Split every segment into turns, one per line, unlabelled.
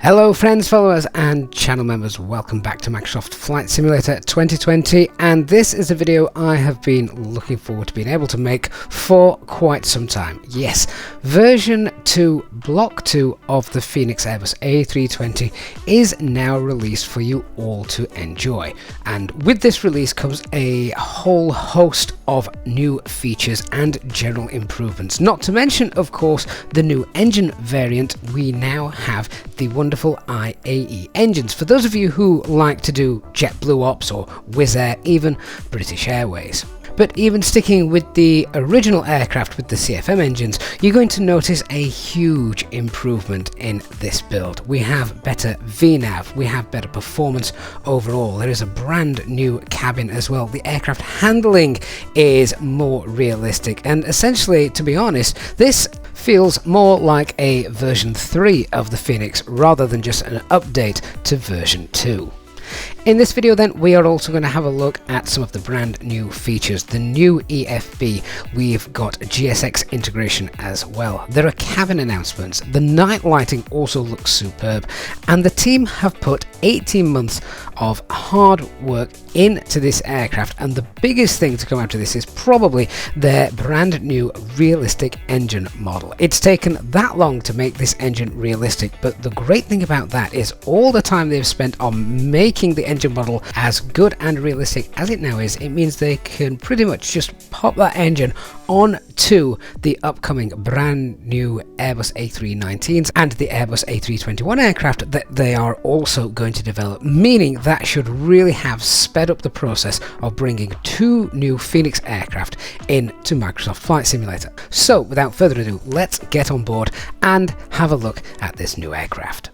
Hello friends, followers and channel members, welcome back to Microsoft Flight Simulator 2020, and this is a video I have been looking forward to being able to make for quite some time. Yes, version 2, block 2 of the Fenix Airbus A320 is now released for you all to enjoy, and with this release comes a whole host of new features and general improvements, not to mention of course the new engine variant. We now have the wonderful IAE engines for those of you who like to do JetBlue Ops or Wizz Air, even British Airways. But even sticking with the original aircraft with the CFM engines, you're going to notice a huge improvement in this build. We have better VNAV, we have better performance overall, there is a brand new cabin as well, the aircraft handling is more realistic, and essentially, to be honest, this feels more like a version 3 of the Fenix rather than just an update to version 2. In this video then, we are also going to have a look at some of the brand new features. The new EFB, we've got GSX integration as well. There are cabin announcements, the night lighting also looks superb, and the team have put 18 months of hard work into this aircraft, and the biggest thing to come out of this is probably their brand new realistic engine model. It's taken that long to make this engine realistic, but the great thing about that is all the time they've spent on making the engine model as good and realistic as it now is, it means they can pretty much just pop that engine on to the upcoming brand new Airbus A319s and the Airbus A321 aircraft that they are also going to develop, meaning that should really have sped up the process of bringing 2 new Fenix aircraft into Microsoft Flight Simulator. So without further ado, let's get on board and have a look at this new aircraft.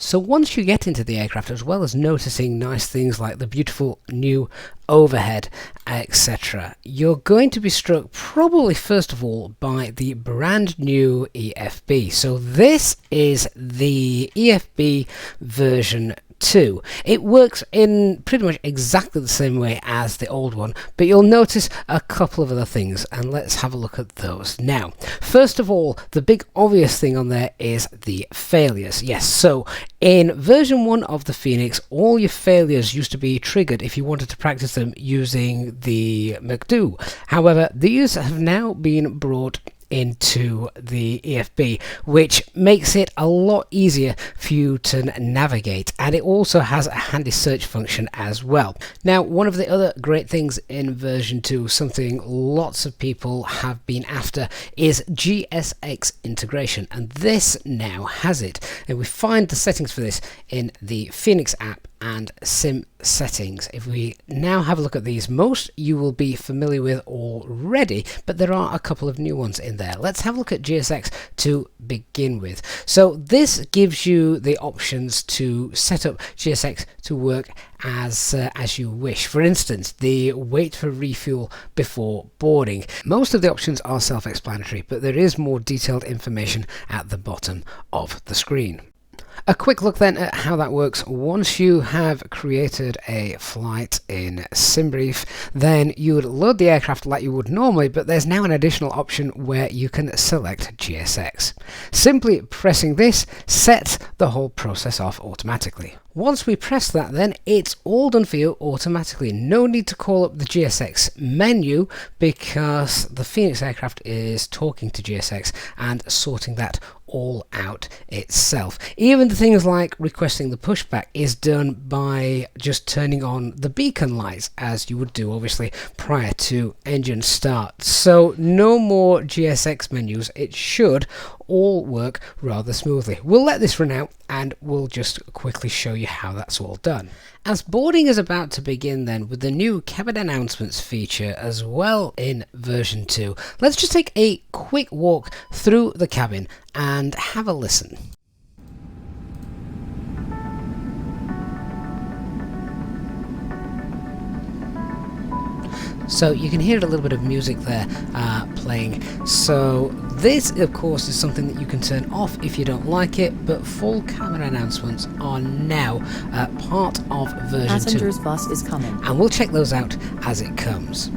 So once you get into the aircraft, as well as noticing nice things like the beautiful new overhead, etc., you're going to be struck probably first of all by the brand new EFB. So this is the EFB version 2. It works in pretty much exactly the same way as the old one, but you'll notice a couple of other things, and let's have a look at those now. First of all, the big obvious thing on there is the failures. Yes, so in version 1 of the Fenix, all your failures used to be triggered if you wanted to practice them using the McDo. However, these have now been brought into the EFB, which makes it a lot easier for you to navigate, and it also has a handy search function as well. Now, one of the other great things in version 2, something lots of people have been after, is GSX integration, and this now has it, and we find the settings for this in the Fenix app and sim settings. If we now have a look at these, most you will be familiar with already, but there are a couple of new ones in there. Let's have a look at GSX to begin with. So this gives you the options to set up GSX to work as you wish. For instance, the wait for refuel before boarding. Most of the options are self-explanatory, but there is more detailed information at the bottom of the screen. A quick look then at how that works. Once you have created a flight in SimBrief, then you would load the aircraft like you would normally, but there's now an additional option where you can select GSX. Simply pressing this sets the whole process off automatically. Once we press that, then it's all done for you automatically. No need to call up the GSX menu because the Fenix aircraft is talking to GSX and sorting that all out itself. Even the things like requesting the pushback is done by just turning on the beacon lights, as you would do obviously prior to engine start. So no more GSX menus. It should all work rather smoothly. We'll let this run out and we'll just quickly show you how that's all done. As boarding is about to begin then with the new cabin announcements feature as well in version 2, let's just take a quick walk through the cabin and have a listen. So you can hear a little bit of music there playing. So this of course is something that you can turn off if you don't like it, but full cabin announcements are now part of version 2.
Passengers bus is coming.
And we'll check those out as it comes.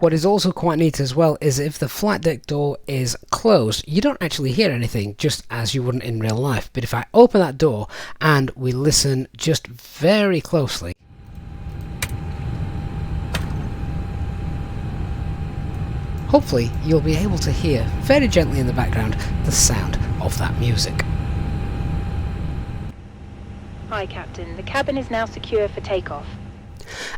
What is also quite neat as well is if the flight deck door is closed, you don't actually hear anything, just as you wouldn't in real life. But if I open that door and we listen just very closely, hopefully you'll be able to hear very gently in the background the sound of that music.
Hi Captain, the cabin is now secure for takeoff.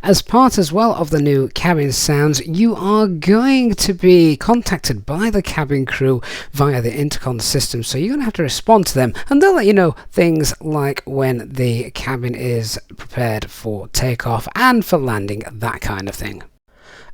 As part as well of the new cabin sounds, you are going to be contacted by the cabin crew via the intercom system, so you're going to have to respond to them, and they'll let you know things like when the cabin is prepared for takeoff and for landing, that kind of thing.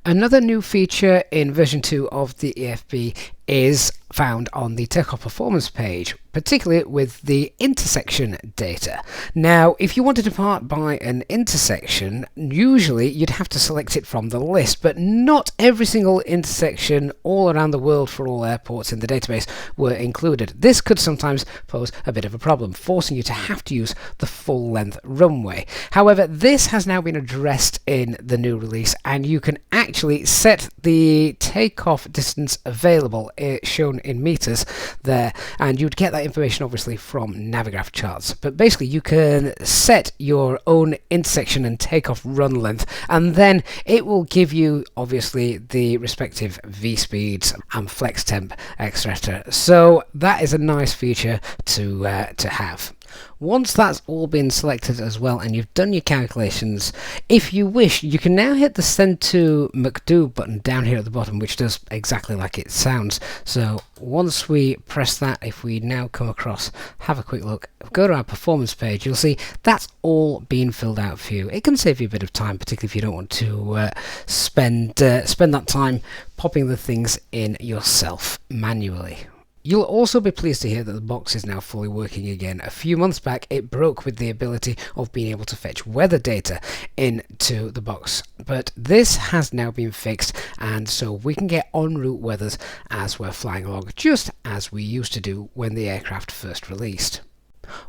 Another new feature in version 2 of the EFB is found on the takeoff performance page, particularly with the intersection data. Now, if you want to depart by an intersection, usually you'd have to select it from the list, but not every single intersection all around the world for all airports in the database were included. This could sometimes pose a bit of a problem, forcing you to have to use the full-length runway. However, this has now been addressed in the new release, and you can actually set the takeoff distance available, shown in meters there, and you'd get that information obviously from Navigraph charts. But basically you can set your own intersection and takeoff run length, and then it will give you obviously the respective V speeds and flex temp, etc. So that is a nice feature to have. Once that's all been selected as well and you've done your calculations, if you wish, you can now hit the Send to McDo button down here at the bottom, which does exactly like it sounds. So once we press that, if we now come across, have a quick look, go to our performance page, you'll see that's all been filled out for you. It can save you a bit of time, particularly if you don't want to spend that time popping the things in yourself manually. You'll also be pleased to hear that the box is now fully working again. A few months back it broke with the ability of being able to fetch weather data into the box, but this has now been fixed, and so we can get en route weathers as we're flying along, just as we used to do when the aircraft first released.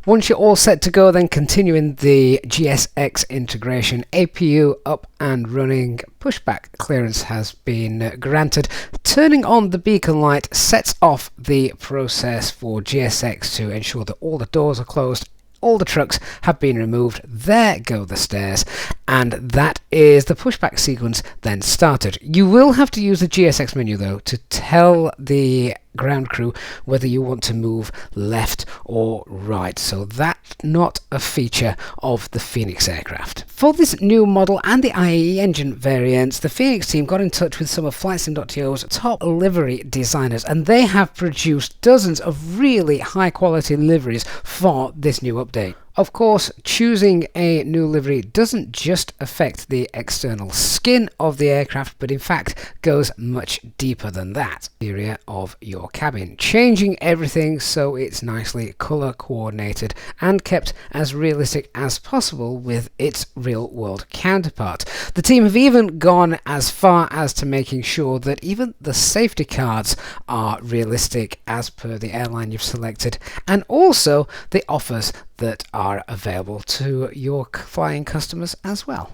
Once you're all set to go, then continuing the GSX integration, APU up and running, pushback clearance has been granted. Turning on the beacon light sets off the process for GSX to ensure that all the doors are closed, all the trucks have been removed, there go the stairs, and that is the pushback sequence then started. You will have to use the GSX menu though to tell the ground crew whether you want to move left or right, so that's not a feature of the Fenix aircraft. For this new model and the IAE engine variants, the Fenix team got in touch with some of FlightSim.to's top livery designers, and they have produced dozens of really high quality liveries for this new update. Of course, choosing a new livery doesn't just affect the external skin of the aircraft, but in fact goes much deeper than that. Area of your cabin, changing everything so it's nicely colour coordinated and kept as realistic as possible with its real world counterpart. The team have even gone as far as to making sure that even the safety cards are realistic as per the airline you've selected, and also the offers that are available to your flying customers as well.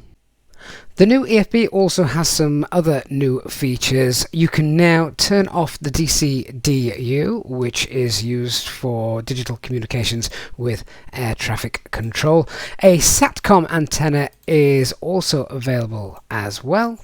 The new EFB also has some other new features. You can now turn off the DCDU, which is used for digital communications with air traffic control. A SATCOM antenna is also available as well.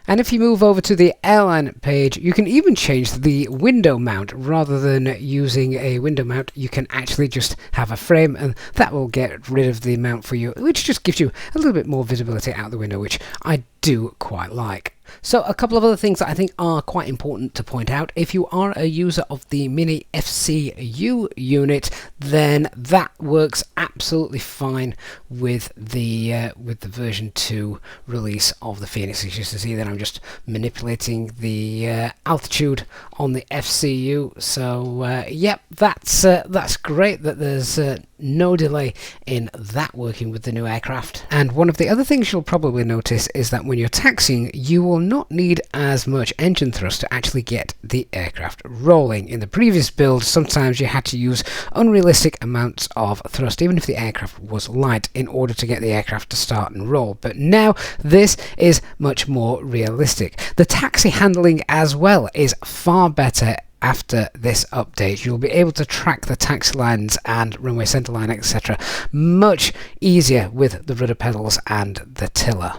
And if you move over to the airline page, you can even change the window mount. Rather than using a window mount, you can actually just have a frame, and that will get rid of the mount for you, which just gives you a little bit more visibility out the window, which I do quite like. So a couple of other things that I think are quite important to point out. If you are a user of the MiniFCU unit, then that works absolutely fine with the version 2 release of the Fenix. As you can see that I'm just manipulating the altitude on the FCU. So yep, that's great that there's no delay in that working with the new aircraft. And one of the other things you'll probably notice is that when you're taxiing, you will not need as much engine thrust to actually get the aircraft rolling. In the previous build, sometimes you had to use unrealistic amounts of thrust, even if the aircraft was light, in order to get the aircraft to start and roll. But now this is much more realistic. The taxi handling as well is far better. After this update, you'll be able to track the taxi lines and runway center line, etc. much easier with the rudder pedals and the tiller.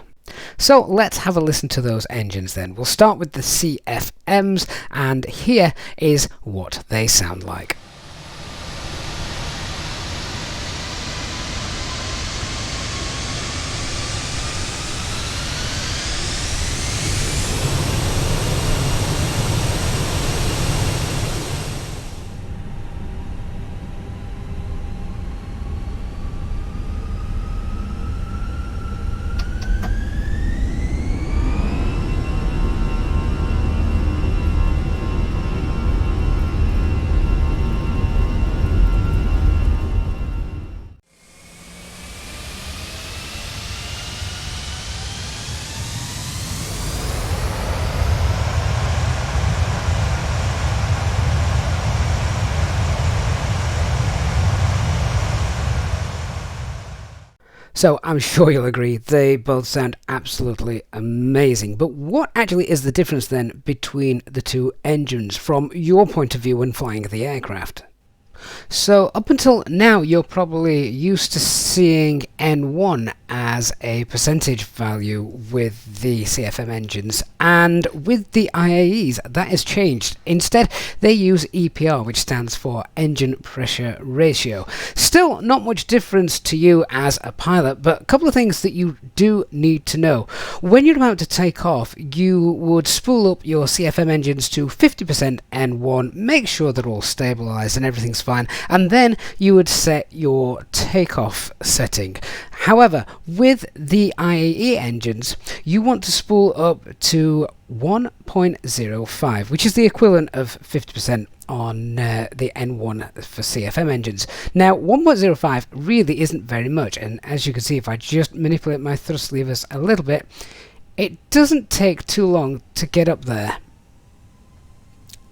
So let's have a listen to those engines then. We'll start with the CFMs, and here is what they sound like. So I'm sure you'll agree, they both sound absolutely amazing. But what actually is the difference then between the two engines from your point of view when flying the aircraft? So up until now, you're probably used to seeing N1 as a percentage value with the CFM engines, and with the IAEs that has changed. Instead, they use EPR, which stands for engine pressure ratio. Still not much difference to you as a pilot, but a couple of things that you do need to know. When you're about to take off, you would spool up your CFM engines to 50% N1, make sure they're all stabilized and everything's fine, and then you would set your takeoff setting. However, with the IAE engines, you want to spool up to 1.05, which is the equivalent of 50% on the N1 for CFM engines. Now 1.05 really isn't very much, and as you can see, if I just manipulate my thrust levers a little bit, it doesn't take too long to get up there.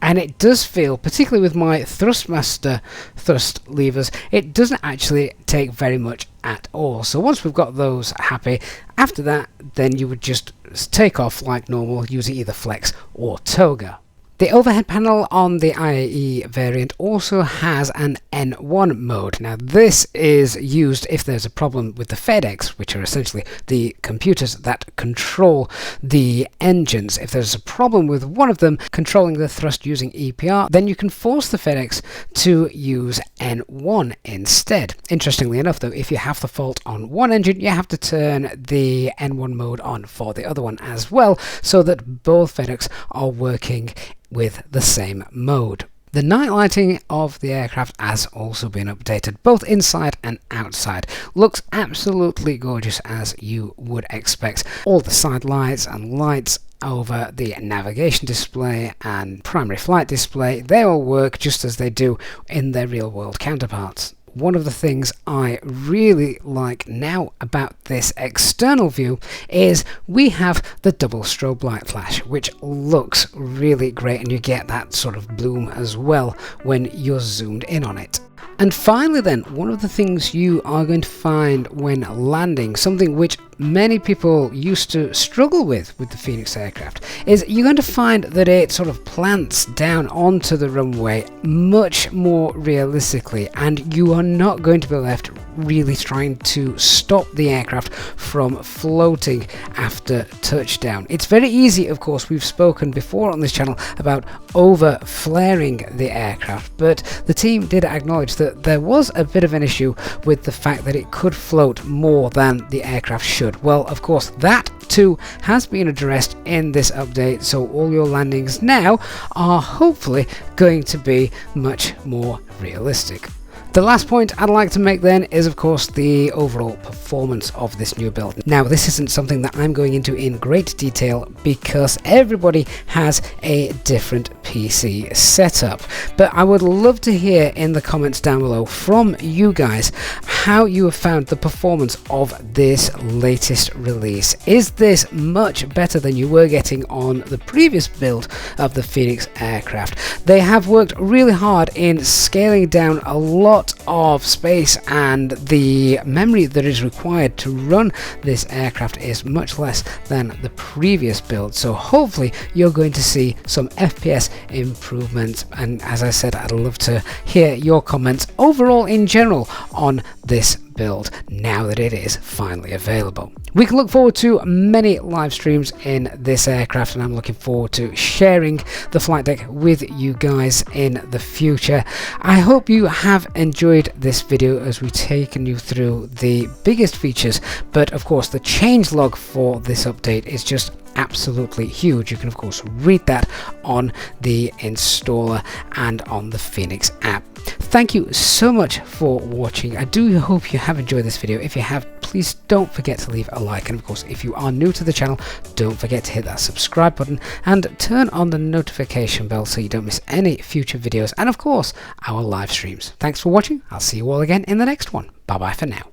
And it does feel, particularly with my Thrustmaster thrust levers, it doesn't actually take very much at all. So once we've got those happy, after that, then you would just take off like normal using either flex or toga. The overhead panel on the IAE variant also has an N1 mode. Now this is used if there's a problem with the FedEx, which are essentially the computers that control the engines. If there's a problem with one of them controlling the thrust using EPR, then you can force the FedEx to use N1 instead. Interestingly enough though, if you have the fault on one engine, you have to turn the N1 mode on for the other one as well, so that both FedEx are working with the same mode. The night lighting of the aircraft has also been updated, both inside and outside. Looks absolutely gorgeous, as you would expect. All the side lights and lights over the navigation display and primary flight display, they all work just as they do in their real world counterparts. One of the things I really like now about this external view is we have the double strobe light flash, which looks really great, and you get that sort of bloom as well when you're zoomed in on it. And finally then, one of the things you are going to find when landing, something which many people used to struggle with the Fenix aircraft, is you're going to find that it sort of plants down onto the runway much more realistically, and you are not going to be left really trying to stop the aircraft from floating after touchdown. It's very easy, of course, we've spoken before on this channel about over flaring the aircraft, but the team did acknowledge that there was a bit of an issue with the fact that it could float more than the aircraft should. Well, of course, that too has been addressed in this update, so all your landings now are hopefully going to be much more realistic. The last point I'd like to make then is of course the overall performance of this new build. Now this isn't something that I'm going into in great detail because everybody has a different PC setup, but I would love to hear in the comments down below from you guys how you have found the performance of this latest release. Is this much better than you were getting on the previous build of the Fenix aircraft? They have worked really hard in scaling down a lot of space, and the memory that is required to run this aircraft is much less than the previous build, so hopefully you're going to see some FPS improvements. And as I said, I'd love to hear your comments overall in general on this build now that it is finally available. We can look forward to many live streams in this aircraft, and I'm looking forward to sharing the flight deck with you guys in the future. I hope you have enjoyed this video as we've taken you through the biggest features, but of course the changelog for this update is just absolutely huge. You can of course read that on the installer and on the Fenix app. Thank you so much for watching. I do hope you have enjoyed this video. If you have, please don't forget to leave a like, and of course if you are new to the channel, don't forget to hit that subscribe button and turn on the notification bell so you don't miss any future videos and of course our live streams. Thanks for watching. I'll see you all again in the next one. Bye bye for now.